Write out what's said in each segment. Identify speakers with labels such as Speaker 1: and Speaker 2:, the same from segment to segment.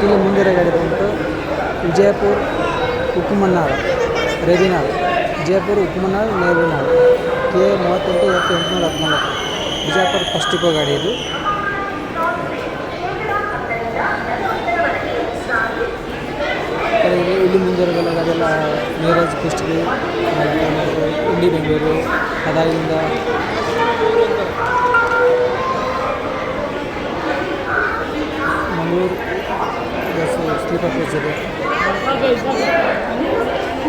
Speaker 1: ಇಲ್ಲಿ ಮುಂದಿರೋ ಗಾಡಿ ಬಂದ್ಬಿಟ್ಟು Vijayapura Ukkumannal Rebinal, Vijayapura Ukkumannal Rebinal K 38 F 814 Bijapur first depot ಗಾಡಿ ಇದು. ಇಲ್ಲಿ ಮುಂದಿರೋದೆಲ್ಲ ಗಾಡಿಯೆಲ್ಲ ನೀರಜ್ ಕುಷ್ಟಗಿ ಇಂಡಿ ಬೆಂಗಳೂರು, ಅದಾಗಿಂದ ಮಂಗಳೂರು ಸ್ಲೀಪರ್ ಕೋಚ್ ಇದೆ,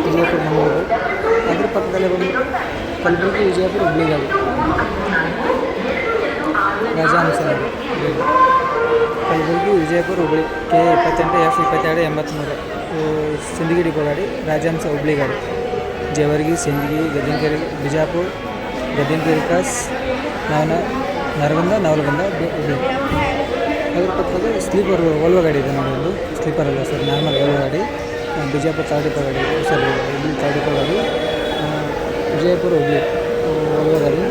Speaker 1: ವಿಜಯಪುರ ಮಂಗಳೂರು. ಅದ್ರ ಪಕ್ಕದಲ್ಲೇ ಬಂದು ಕಲಬುರಗಿ ವಿಜಯಪುರ ಹುಬ್ಳಿ ಗಾಡಿ Rajahamsa Kalaburagi Vijayapura Hubli K 28 F 22 83 Sindagi depot ಗಾಡಿ ರಾಜಹಂಸ ಹುಬ್ಳಿ ಗಾಡಿ. ಜೇವರ್ಗಿ, ಸಿಂದಗಿ, ಗದಗಿನಕೆರೆ, ಬಿಜಾಪುರ, ಗದಗಿನಕೆರೆ ಕ್ರಾಸ್, ನರಗುಂದ, ನವಲಗುಂದ, ಹುಬ್ಳಿ. ಅದ್ರ ಪಕ್ಕದ ಸ್ಲೀಪರ್ ವೋಲ್ವೋ ಗಾಡಿ ಇದೆ ನೋಡಿ, ಒಂದು ಸ್ಲೀಪರ್ ಅಲ್ಲ ಸರ್, ನಾರ್ಮಲ್ ವೋಲ್ವೋ ಗಾಡಿ. ಬಿಜಾಪುರ ಥರ್ಡ್ ಡಿಪೋ ಗಾಡಿ ಇದೆ ಸರ್, ಹುಬ್ಳಿ ಥರ್ಡ್ ಡಿಪೋ ಗಾಡಿ. ವಿಜಯಪುರ ಹುಬ್ಳಿ ವೋಲ್ವೋ ಗಾಡಿ.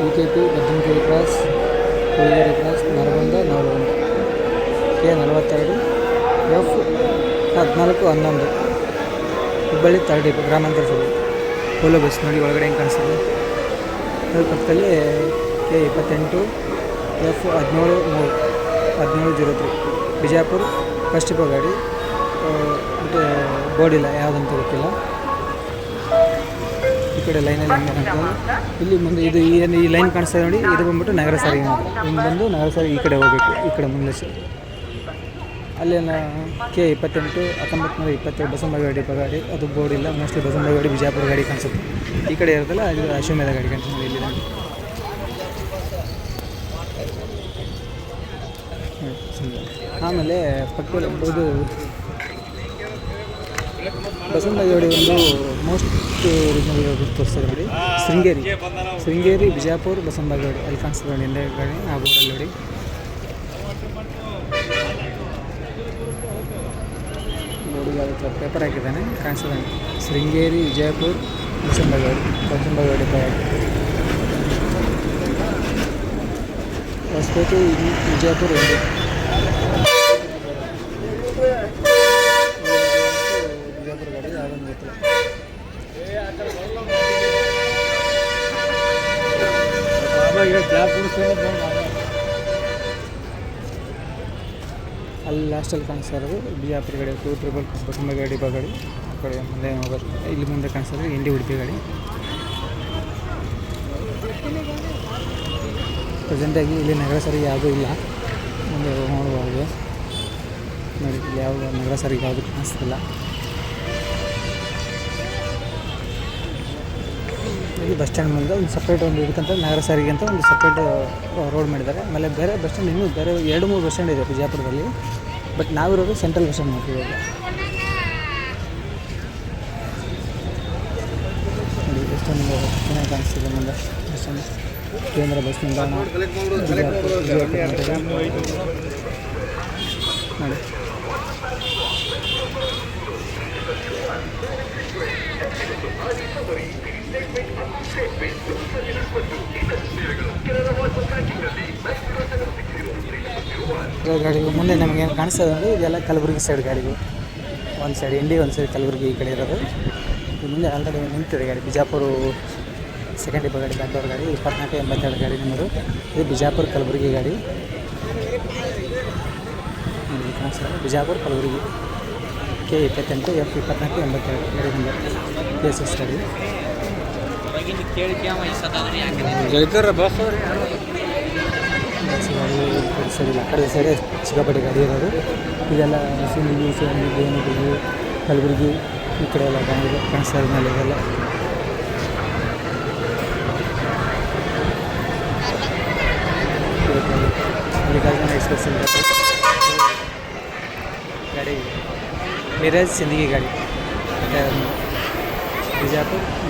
Speaker 1: UKP Gadaginakere cross, Koygere cross, Naragund, Navalgund K 42 F 1411 Hubballi third depot ಗ್ರಾಮಾಂತರ ಸಭೆ ವೋಲ್ವೋ ಬಸ್ ನೋಡಿ ಒಳಗಡೆ ಹೆಂಗೆ ಕಾಣಿಸ್ತದೆ. ಅದ್ರ ಪಕ್ಕದಲ್ಲಿ K 28 F 1703 Bijapur first depot ಗಾಡಿ. ಮತ್ತು ಬೋರ್ಡ್ ಇಲ್ಲ ಯಾವುದಂತ ಗೊತ್ತಿಲ್ಲ. ಈ ಕಡೆ ಲೈನಲ್ಲಿ ಹೆಂಗೆ ಇಲ್ಲಿ ಮುಂದೆ ಇದು ಏನು ಈ ಲೈನ್ ಕಾಣಿಸ್ತದೆ ನೋಡಿ, ಇದು ಬಂದ್ಬಿಟ್ಟು ನಗರ ಸಾರಿಗೆ ಮಾತ್ರ. ಹಿಂಗೆ ಬಂದು ನಗರ ಸಾರಿಗೆ ಈ ಕಡೆ ಹೋಗಬೇಕು, ಈ ಕಡೆ ಮುಂದೆ ಅಲ್ಲೇನ ಕೆ 28 1922 ಬಸವನಗುಡಿ ಡಿಪೋ ಗಾಡಿ. ಅದು ಬೋರ್ಡ್ ಇಲ್ಲ, ಮೋಸ್ಟ್ಲಿ ಬಸವನಗುಡಿ ಬಿಜಾಪುರ ಗಾಡಿ ಕಾಣಿಸುತ್ತೆ. ಈ ಕಡೆ ಇರೋದಲ್ಲ ಅದು ಅಶ್ವಮೇಧ ಗಾಡಿ ಕಾಣಿಸುತ್ತೆ ಇಲ್ಲಿ ನೋಡಿ. ಆಮೇಲೆ ಪಕ್ಕದಲ್ಲಿ ಇದು ಬಸವನಗುಡಿ ಒಂದು ಮೋಸ್ಟ್ ರೀಸನಬಲ್ ತೋರಿಸ್ತಾರೆ ನೋಡಿ, ಶೃಂಗೇರಿ ಬಿಜಾಪುರ ಬಸವನಗುಡಿ ಅಲ್ಲಿ ಕಾಣಿಸ್ತದೆ ನೋಡಿ ಹಿಂದೆ ಗಾಡಿ, ಆ ಬೋರ್ಡಲ್ಲಿ ನೋಡಿ. ಬೋರ್ಡಿಗೆ ಅದಕ್ಕೆ ಪೇಪರ್ ಹಾಕಿದ್ದಾನೆ, ಕಾಣಿಸ್ತದೆ ಶೃಂಗೇರಿ ವಿಜಯಪುರ ಬಸವನಗುಡಿ ಹೊಸಪೇಟೆ ವಿಜಯಪುರ ಒಂದು ಬಿಜಾಪುರ ಗಾಡಿ ಯಾವುದೊಂದು ಗೊತ್ತಿಲ್ಲ. ಅಲ್ಲಿ ಲಾಸ್ಟಲ್ಲಿ ಕಾಣಿಸ್ತಾ ಇರೋದು ಬಿಜಾಪುರ ಗಾಡಿ 2 ಬಸವನಗುಡಿ ಡಿಪೋ ಗಾಡಿ. ಆ ಕಡೆ ಮುಂದೆ ಹೋಗೋದು ಇಲ್ಲಿ ಮುಂದೆ ಕಾಣಿಸ್ತಾ ಇಂಡಿ ಉಡುಪಿ ಗಾಡಿ. ಪ್ರೆಸೆಂಟಾಗಿ ಇಲ್ಲಿ ನಗರ ಸಾರಿಗೆ ಯಾವುದೂ ಇಲ್ಲ, ಮುಂದೆ ನೋಡ್ಬೋದು ನೋಡಿ. ಇಲ್ಲಿ ಯಾವುದು ನಗರ ಸಾರಿಗೆ ಯಾವುದು ಕಾಣಿಸ್ತಿಲ್ಲ. ಇಲ್ಲಿ ಬಸ್ ಸ್ಟ್ಯಾಂಡ್ ಮುಂದೆ ಒಂದು ಸಪ್ರೇಟ್ ಒಂದು ಇದಕ್ಕಂತ ನಗರ ಸಾರಿಗೆ ಅಂತ ಒಂದು ಸಪ್ರೇಟ್ ರೋಡ್ ಮಾಡಿದ್ದಾರೆ. ಆಮೇಲೆ ಬೇರೆ ಬಸ್ ಸ್ಟ್ಯಾಂಡ್ ಇನ್ನೂ ಬೇರೆ 2-3 ಬಸ್ ಸ್ಟ್ಯಾಂಡ್ ಇದೆ ಬಿಜಾಪುರದಲ್ಲಿ. ಬಟ್ ನಾವಿರೋದು ಸೆಂಟ್ರಲ್ ಬಸ್ ಸ್ಟ್ಯಾಂಡ್ ಮಾಡ್ತೀವಿ ಇವಾಗ. ನೋಡಿ ಬಸ್ ಸ್ಟ್ಯಾಂಡ್ ಚೆನ್ನಾಗಿ ಕಾಣಿಸ್ತಿದೆ ಮುಂದೆ ಬಸ್ ಸ್ಟ್ಯಾಂಡ್, ಕೇಂದ್ರ ಬಸ್ ನಿಲ್ದಾಣ ನೋಡಿ. ಗಾಡಿಗಳು ಮುಂದೆ ನಮಗೆ ಏನು ಕಾಣಿಸ್ತದೆ ಅಂದರೆ ಇದೆಲ್ಲ ಕಲಬುರಗಿ ಸೈಡ್ ಗಾಡಿಗಳು. ಒಂದು ಸೈಡ್ ಇಂಡಿ, ಒಂದು ಸೈಡ್ ಕಲಬುರಗಿ ಈ ಕಡೆ ಇರೋದು. ಮುಂದೆ ಆಲ್ರೆಡಿ ನಿಂತಿದೆ ಗಾಡಿ. ಬಿಜಾಪುರ ಸೆಕೆಂಡ್ ಡಿಪೋ ಗಾಡಿ, ಬ್ಯಾಕ್ಡೋರ್ ಗಾಡಿ 2482 ಗಾಡಿ ನಂಬರು. ಇದು ಬಿಜಾಪುರ ಕಲಬುರಗಿ ಗಾಡಿ. ಬಿಜಾಪುರ ಕಲಬುರಗಿ ಕೆ 28 F 2482 ಗಾಡಿ ನಂಬರ್ PSS ಗಾಡಿ. ಸರಿಯಿಲ್ಲ, ಕಡೆ ಸೈಡೇ ಚಿಕ್ಕಪೇಟೆ ಗಾಡಿ ಇರೋದು. ಇದೆಲ್ಲ ಸಿಂದಗಿ, ದೇವನಗಿರಿ, ಕಲಬುರಗಿ ಈ ಕಡೆ ಎಲ್ಲ ಕಾಣಿಸ್ತಾ ಮೇಲೆ ಇದೆಲ್ಲ ಮಲ್ಲಿಕಾರ್ಜುನ ಎಕ್ಸ್ಪ್ರೆಸ್ ಗಾಡಿ. ಮಿರಾಜ್ ಸಿಂದಗಿ ಗಾಡಿ,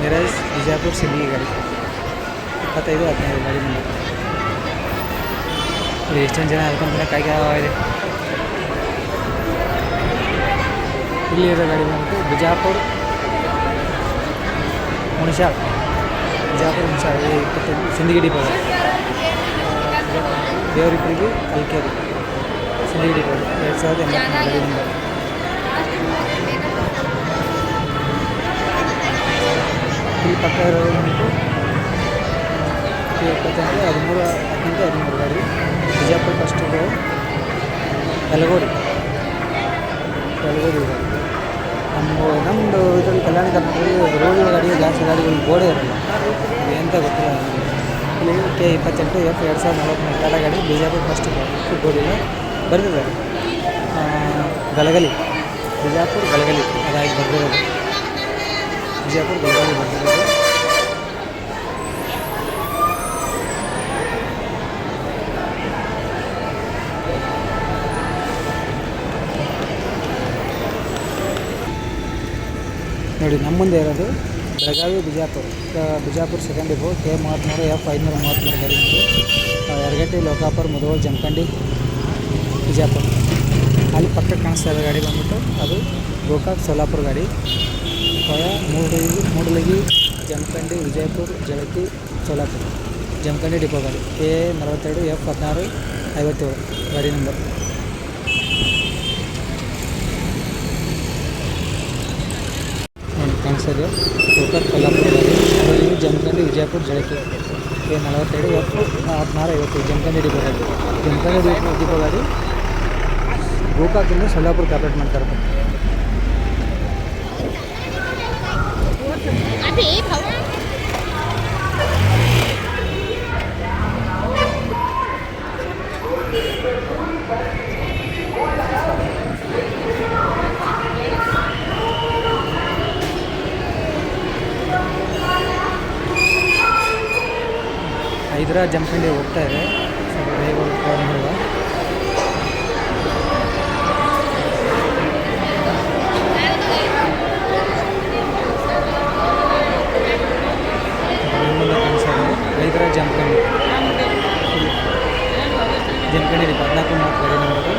Speaker 1: ಮಿರಾಜ್ ಬಿಜಾಪುರ ಸಿಂದಗಿ ಗಾಡಿ 25-15 ಗಾಡಿ ನಂಬರ್. ಇಲ್ಲಿ ಎಷ್ಟೊಂದು ಜನ ಅದ್ಕೊಂಡ್ರೆ ಕಾಯ್ದೆ. ಇಲ್ಲಿ ಇರೋ ಗಾಡಿ ಬಂತು ಬಿಜಾಪುರ ಹುಣಸಾಳ್, ಬಿಜಾಪುರ 25 ಸಿಂದಗಿ ಡಿಪೋ, ದೇವರಿಪುರಿಗೆ ಕಲ್ಕೇರಿ ಸಿಂದಗಿ ಡಿಪೋ 2083 ಗಾಡಿ ನಂಬರ್. ಇಲ್ಲಿ ಪಕ್ಕ ಇರೋದು ಬಂದ್ಬಿಟ್ಟು K78 13 ಗಾಡಿ ಬಿಜಾಪುರ ಫಸ್ಟ್ ಯಲಗೋಡಿ ಗಾಡಿ. ನಮ್ಮದು ಇದರಲ್ಲಿ ಕಲ್ಯಾಣ ಕರ್ನಾಟಕದಲ್ಲಿ ರೋಡ್ ಗಾಡಿ ಜಾಸ್ತಿ ಗಾಡಿಗಳು ಗೋಡೆ ಇರಲ್ಲ, ಎಂತ ಗೊತ್ತಿಲ್ಲ. ಇಲ್ಲಿ K28 F 2043 ಟಾಟಾ ಗಾಡಿ ಬಿಜಾಪುರ ಫಸ್ಟ್ ಗೋಡಿಗೆ ಬರೆದಿದ್ದಾರೆ. ಗಲಗಲಿ ಬಿಜಾಪುರ ಗಲಗಲಿ ಅದಾಗಿ ಬರೆದಿರೋದು. ಬಿಜಾಪುರ ಗಲಗಲಿ ಬರೆದಿರೋದು. ನೋಡಿ ನಮ್ಮ ಮುಂದೆ ಇರೋದು Belagavi Bijapur second depot K33 F 533 ಗಾಡಿ. ಯರಗಟ್ಟಿ ಲೋಕಾಪುರ ಮುಧೋಳ್ ಜಮಖಂಡಿ ಬಿಜಾಪುರ. ಅಲ್ಲಿ ಪಕ್ಕಕ್ಕೆ ಕಾಣಿಸ್ತಾ ಇರೋ ಗಾಡಿ ಬಂದ್ಬಿಟ್ಟು ಅದು ಗೋಕಾಕ್ ಸೋಲಾಪುರ ಗಾಡಿ. ಮೂಡಲಗಿ ಜಮಖಂಡಿ ವಿಜಯಪುರ ಜಳಕಿ ಸೋಲಾಪುರ ಜಮಖಂಡಿ ಡಿಪೋ ಗಾಡಿ K42 F 1657 ಗಾಡಿ ನಂಬರ್. ಕಾಣಿಸ್ತಾ ಇದೆ ಗೋಕಾಕ್ ಸೋಲಾಪುರ ಗಾಡಿ. Mudalagi Jamkhandi Vijayapura Jalaki K42 F 1650 Jamkhandi depot ಗಾಡಿ. ಜಮಖಂಡಿ ಡಿಪೋ ಗಾಡಿ ಗೋಕಾಕಿಂದ ಸೋಲಾಪುರಕ್ಕೆ ಆಪ್ರೇಟ್ ಮಾಡ್ತಾರೆ. ಹೈದರಾಬಾದ್ ಜಮಖಂಡಿ ಹೋಗ್ತಾ ಇದೆ, ಸ್ವಲ್ಪ ಬೇಗ ಹೋಗ್ತಾ. ಹೈದರಾಬಾದ್ ಜಮಖಂಡಿ ಡಿಪೋ 1430 ಗಾಡಿ ನಂಬರು.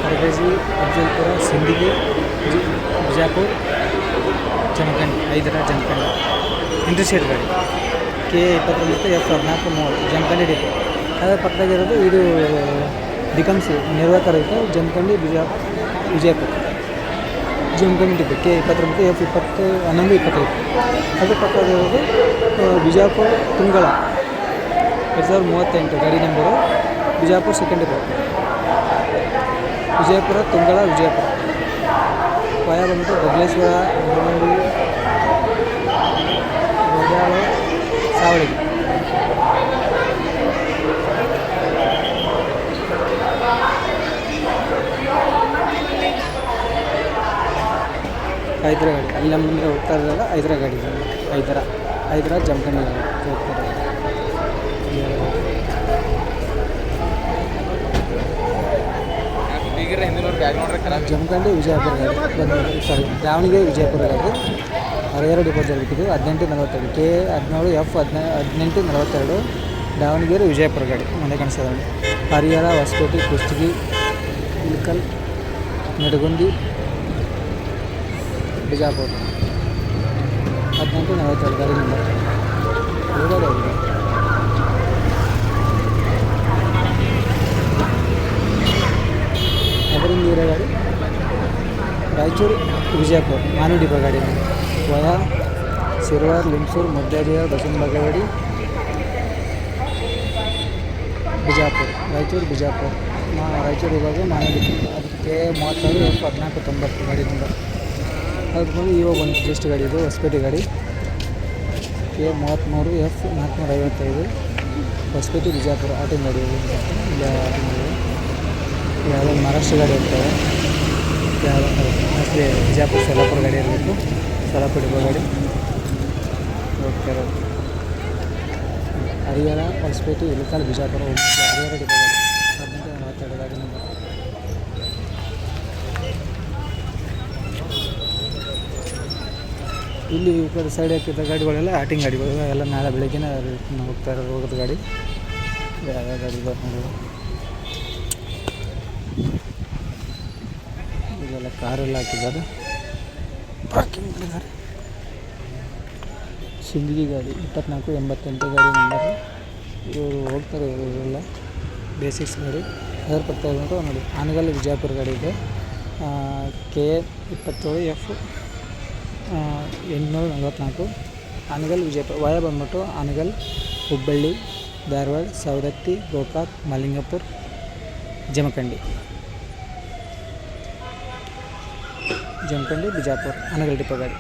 Speaker 1: ಹರಗೇಜಿ ಅಫಜಲ್ಪುರ ಸಿಂದಗಿ ಬಿಜಾಪುರ ಜಮಖಂಡಿ ಹೈದರಾಬಾದ್ ಜಮಖಂಡಿ ಇಂಟರ್ಸ್ಟೇಟ್ ಗಾಡಿ K29 F 1430 ಜಮಖಂಡಿ ಡಿಪೋ. ಅದರ ಪಕ್ಕದಾಗಿರೋದು ಇದು ಡಿಕಮ್ಸಿ ನಿರ್ವಾಹಕ ರಹಿತ Jamkhandi Vijayapura Jamkhandi depot K29 F 1125. ಅದ್ರ ಪಕ್ಕದಾಗಿರೋದು ಬಿಜಾಪುರ ತುಂಗಳ 2038 ಗಾಡಿ number. Bijapur second depot Vijayapura Tungala Vijayapura. Via ಬಂದ್ಬಿಟ್ಟು ಬಬಲೇಶ್ವರ ಗೋಡ್ಯಾಳ ಸಾವಳಿಗೆ. ಹೈದರಾ ಗಾಡಿ ಅಲ್ಲಿ ನಮ್ಮ ಮುಂದೆ ಹೋಗ್ತಾ ಇರೋದಲ್ಲ ಹೈದರಾ ಗಾಡಿ. ಹೈದರಾ ಜಮಖಂಡಿ ಹೋಗ್ತಾರೆ. ಜಮಖಂಡಿ ವಿಜಯಪುರ ಗಾಡಿ ದಾವಣಗೆರೆ ವಿಜಯಪುರ ಗಾಡಿ. ಹರಿಹರ ಡಿಪೋ ಜರುಗಿದ್ದು 1842 K17 F 1842 ದಾವಣಗೆರೆ ವಿಜಯಪುರ ಗಾಡಿ ಮುಂದೆ ಕಾಣಿಸ್ತದೆ. ಹರಿಹರ ಹೊಸಪೇಟೆ ಕುಷ್ಟಗಿ ಇಳಕಲ್ ನಡಗುಂದಿ ಬಿಜಾಪುರ 1842 ಗಾಡಿ ನಂಬರ್. ಅದರಿಂದ ಇರೋ ಗಾಡಿ ರಾಯಚೂರು ವಿಜಯಪುರ ಮಾನು ಡಿಪೋ ಗಾಡಿ. ವಯ ಸಿರ್ವಾರ್ ಲಿಂಗಸೂರು ಮುದ್ದೇಬಿಹಾರ ಬಸವನಬಾಗೇವಾಡಿ ಬಿಜಾಪುರ ರಾಯಚೂರು ಬಿಜಾಪುರ ರಾಯಚೂರು ಇವಾಗ ಮಾನು ಡಿಪೋ. ಅದಕ್ಕೆ K32 F 1490 ಗಾಡಿ ನಂಬರ್. ಅದಕ್ಕೆ ಬಂದು ಇವಾಗ ಒಂದು ಜಸ್ಟ್ ಗಾಡಿ ಇದು ಹೊಸಪೇಟೆ ಗಾಡಿ K33 F 455 ಹೊಸಪೇಟೆ ಬಿಜಾಪುರ ಆಟಿನ ಗಾಡಿ. ಇಲ್ಲ ಆಟಿನ ಗಾಡಿ ಯಾವುದೋ ಮಹಾರಾಷ್ಟ್ರ ಗಾಡಿ ಹೋಗ್ತವೆ. ಮೋಸ್ಟ್ಲಿ ಬಿಜಾಪುರ ಸೋಲಾಪುರ ಗಾಡಿ ಇರಬೇಕು. ಸೋಲಾಪುರ ಡಿಪೋ ಗಾಡಿ ಹೋಗ್ತಾ ಇರೋದು. ಹರಿಹರ ಹೊಸಪೇಟೆ ಇಳಕಲ್ ಬಿಜಾಪುರ ಹರಿಹರ ಡಿಪೋ ಗಾಡಿ 1842 ಗಾಡಿ ನಂಬರ್. ಇಲ್ಲಿ ಈ ಕಡೆ ಸೈಡ್ ಹಾಕಿದ್ದ ಗಾಡಿಗಳೆಲ್ಲ ಆಟಿಂಗ್ ಗಾಡಿಗಳು ಎಲ್ಲ ನಾಳೆ ಬೆಳಗ್ಗೆನೇ ಹೋಗ್ತಾ ಇರೋದು ಹೋಗೋದು ಗಾಡಿ. ಯಾವ್ಯಾವ ಗಾಡಿ ಇದೆ ನೋಡುವ. ಇದೆಲ್ಲ ಕಾರೆಲ್ಲ ಹಾಕಿದ್ದಾರೆ, ಪಾರ್ಕಿಂಗ್ ಮಾಡಿದ್ದಾರೆ. ಸಿಂದಗಿ ಗಾಡಿ 2488 ಗಾಡಿ ನಂಬರ್. ಇವರು ಹೋಗ್ತಾರೆ ಇವರೆಲ್ಲ ಬೇಸಿಕ್ಸ್ ಗಾಡಿ. ಅದರ ಪಕ್ಕ ಬಂದ್ಬಿಟ್ಟು ನೋಡಿ ಆನಗಲ್ ವಿಜಯಪುರ ಗಾಡಿ ಇದೆ. KA27F 844 ಆನಗಲ್ ವಿಜಯಪುರ. ವಯ ಬಂದ್ಬಿಟ್ಟು ಆನಗಲ್, ಹುಬ್ಬಳ್ಳಿ, ಧಾರವಾಡ, ಸವದತ್ತಿ, ಗೋಕಾಕ್, ಮಲಿಂಗಪುರ, ಜಮಖಂಡಿ, ಬಿಜಾಪುರ ಆನಗಲ್ ಡಿಪೋ ಗಾಡಿ.